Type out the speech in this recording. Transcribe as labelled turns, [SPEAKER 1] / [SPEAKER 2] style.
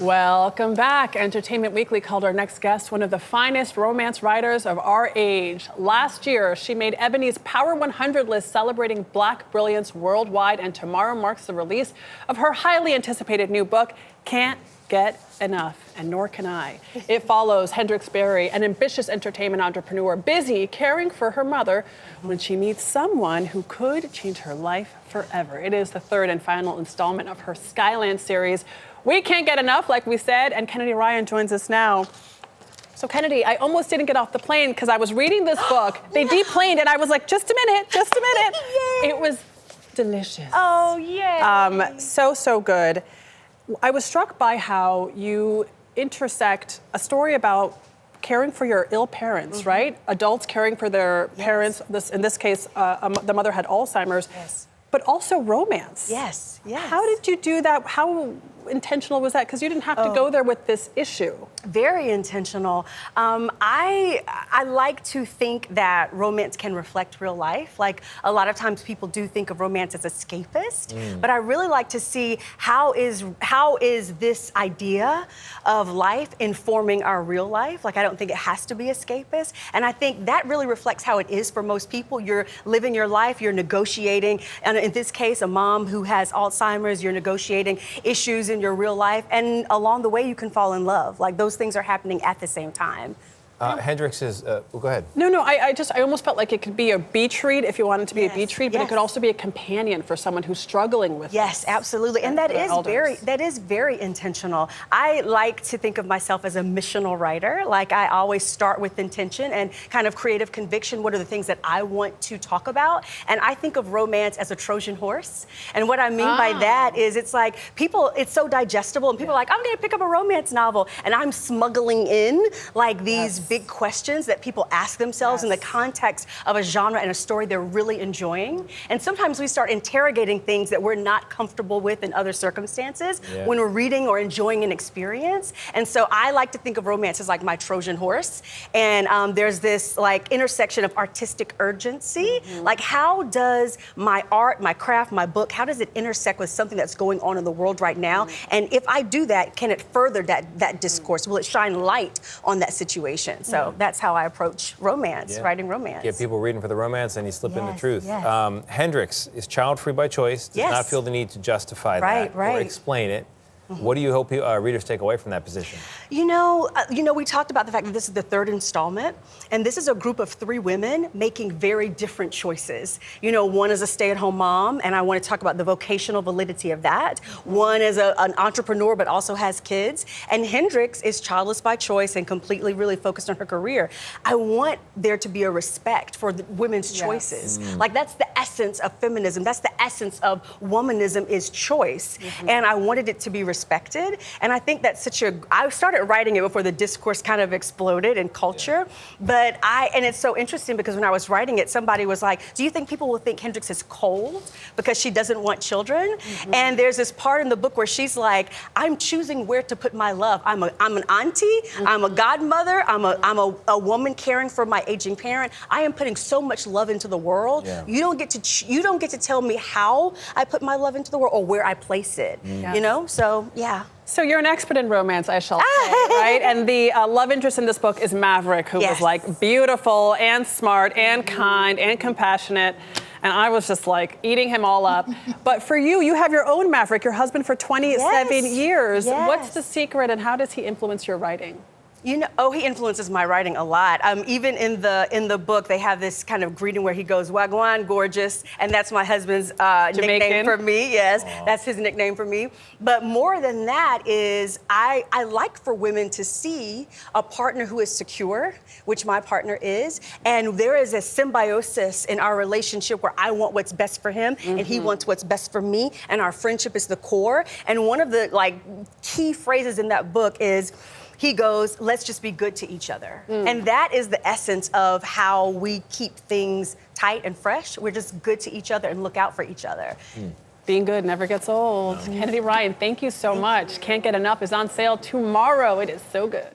[SPEAKER 1] Welcome back. Entertainment Weekly called our next guest one of the finest romance writers of our age. Last year, she made Ebony's Power 100 list celebrating Black brilliance worldwide, and tomorrow marks the release of her highly anticipated new book, Can't Get Enough, and nor can I. It follows Hendrix Barry, an ambitious entertainment entrepreneur, busy caring for her mother when she meets someone who could change her life forever. It is the third and final installment of her Skyland series. We can't get enough, like we said, and Kennedy Ryan joins us now. So Kennedy, I almost didn't get off the plane because I was reading this book. They deplaned and I was like, just a minute. It was delicious.
[SPEAKER 2] Oh, yeah.
[SPEAKER 1] So good. I was struck by how you intersect a story about caring for your ill parents, right? Adults caring for their parents. In this case, the mother had Alzheimer's.
[SPEAKER 2] Yes.
[SPEAKER 1] But also romance.
[SPEAKER 2] Yes.
[SPEAKER 1] How did you do that? How intentional was that? Because you didn't have to go there with this issue.
[SPEAKER 2] Very intentional. I like to think that romance can reflect real life. Like, a lot of times people do think of romance as escapist, but I really like to see how is this idea of life informing our real life. Like, I don't think it has to be escapist, and I think that really reflects how it is for most people. You're living your life, you're negotiating, and in this case, a mom who has Alzheimer's, you're negotiating issues in your real life, and along the way you can fall in love. Like, those things are happening at the same time.
[SPEAKER 3] Hendrix is, well, go ahead.
[SPEAKER 1] No, I almost felt like it could be a beach read if you wanted to be a beach read, but
[SPEAKER 2] Yes.
[SPEAKER 1] it could also be a companion for someone who's struggling with
[SPEAKER 2] Yes, absolutely. And that is very intentional. I like to think of myself as a missional writer. Like, I always start with intention and kind of creative conviction. What are the things that I want to talk about? And I think of romance as a Trojan horse. And what I mean by that is, it's like it's so digestible, and people are like, I'm gonna pick up a romance novel, and I'm smuggling in like these big questions that people ask themselves in the context of a genre and a story they're really enjoying. And sometimes we start interrogating things that we're not comfortable with in other circumstances when we're reading or enjoying an experience. And so I like to think of romance as like my Trojan horse. And there's this like intersection of artistic urgency. Like, how does my art, my craft, my book, how does it intersect with something that's going on in the world right now? And if I do that, can it further that discourse? Will it shine light on that situation? So that's how I approach romance, writing romance.
[SPEAKER 3] Get people reading for the romance, and you slip in the truth.
[SPEAKER 2] Yes.
[SPEAKER 3] Hendrix is child-free by choice, does not feel the need to justify that or explain it. What do you hope readers take away from that position?
[SPEAKER 2] You know, we talked about the fact that this is the third installment, and this is a group of 3 women making very different choices. You know, one is a stay-at-home mom, and I want to talk about the vocational validity of that. One is an entrepreneur, but also has kids. And Hendrix is childless by choice and completely really focused on her career. I want there to be a respect for the women's choices. Like, that's the essence of feminism. That's the essence of womanism, is choice. And I wanted it to be respected. And I think that's I started writing it before the discourse kind of exploded in culture. But and it's so interesting because when I was writing it, somebody was like, do you think people will think Hendrix is cold because she doesn't want children? And there's this part in the book where she's like, I'm choosing where to put my love. I'm an auntie, I'm a godmother, I'm a woman caring for my aging parent. I am putting so much love into the world. You don't get to tell me how I put my love into the world or where I place it. You know? So
[SPEAKER 1] So you're an expert in romance, I shall say, right? And the love interest in this book is Maverick, who was like beautiful and smart and kind and compassionate. And I was just like eating him all up. But for you, you have your own Maverick, your husband for 27 years. What's the secret, and how does he influence your writing?
[SPEAKER 2] You know, he influences my writing a lot. Even in the book, they have this kind of greeting where he goes, "Wagwan, gorgeous," and that's my husband's nickname for me. Yes, that's his nickname for me. But more than that is, I like for women to see a partner who is secure, which my partner is, and there is a symbiosis in our relationship where I want what's best for him, and he wants what's best for me, and our friendship is the core. And one of the key phrases in that book is, he goes, let's just be good to each other. And that is the essence of how we keep things tight and fresh. We're just good to each other and look out for each other.
[SPEAKER 1] Being good never gets old. Kennedy Ryan, thank you so much. Can't Get Enough is on sale tomorrow. It is so good.